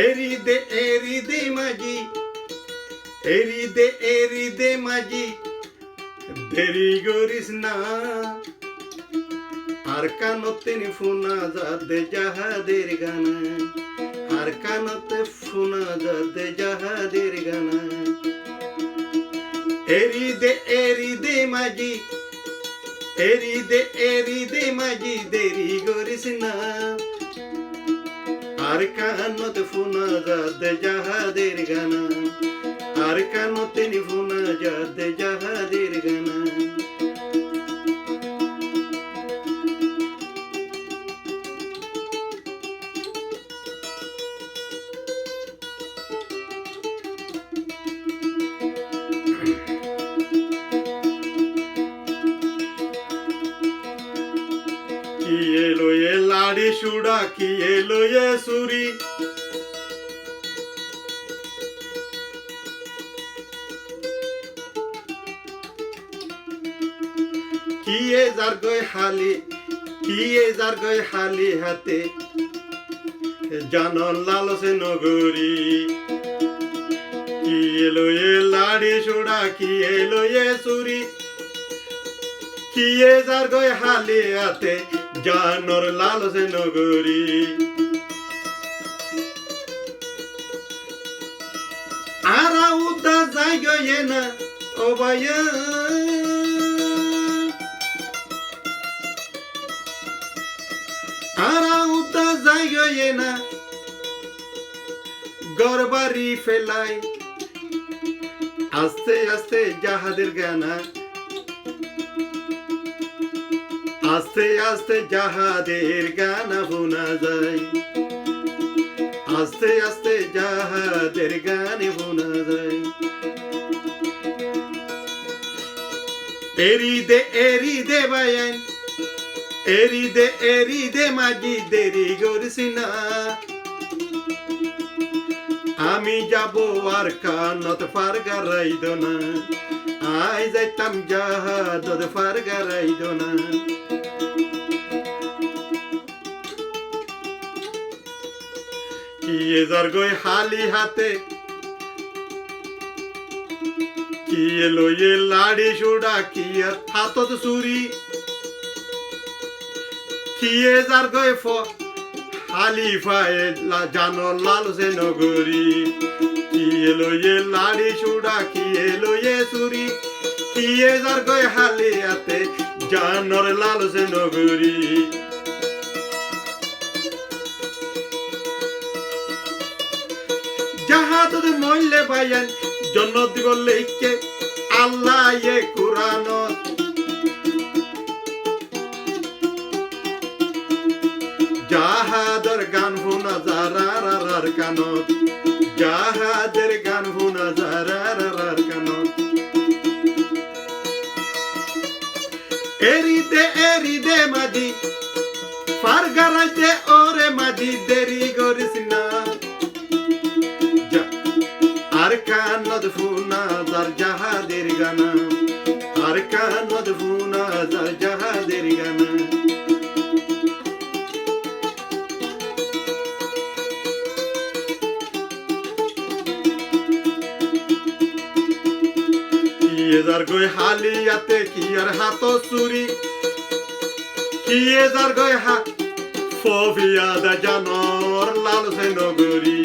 এরি দে মাঝি, এরি দে মাঝি, দেরি করিস না। আর কানতে ফোনা যাদে জাহাদের গানা, আর কানতে ফোনা যাদে জাহাদের গানা। এরি দে মাঝি, এরি দে মাঝি, দেরি করিস না। আর কানতে ফোনা যাদে জাহাদের গানা, আর কানতে ফোনা যাদে জাহাদের গানা। কি এলো এ লাড়ি সুড়া, কি এলো এ সুরি, কি এ যার গয় হালি, কি এ যার গয় হালি হাতে, জানন লালসে নগরী। কি এলো এ লাড়ি সুড়া, কি এলো এ সুরি, কি এ যার গয় হালি হাতে, জানর লালসে নগরী। আরা উদা যাই গয়ে না ও ভাইয়া, আরা উদা যাই গয়ে না, গরবারি ফেলাই আস্তে আস্তে জাহাদের গানা, আস্তে আস্তে জাহাদের গানা শোনা যায়, আস্তে আস্তে জাহাদের গানে শোনা যায়। এরি দে বায়ান, এরি দে মাঝি, দেরি করিস না। আমি যাব আর কানত ফার গারাইদ না, আই যাইতাম জাহাদ ফার গারাইদ না। কি এ যার গই হালি হাতে, কি এলো এ লাড়ি সুড়া, কি এর হাতত চুরি, কি এ যার গই হালি ফায়ে জানো লালসে নগরী। কি এলো এ লাড়ি সুড়া, কি এলো এ চুরি, কি এ যার গই হালি হাতে, জানর লালসে নগরী। জাহাদ মইলে ভাইয়ান জন্য দিব লেখকে আল্লাহ এ কুরআন, জাহাদের গান শোনা যারার কানত, জাহাদের গান শোনা যারার কানত। এরি দে মাঝি, ফার গারাইতে ওরে মাঝি, দেরি করিস না। আর কানত ফোনা যার জাহাদের গানা, আর কানত ফোনা যার জাহাদের গানা। কি এ যার গই হালিয়াতে, কি আর হাত চুরি, কি এ যার গই ফবিয়া দা জানর লালসে নগরী।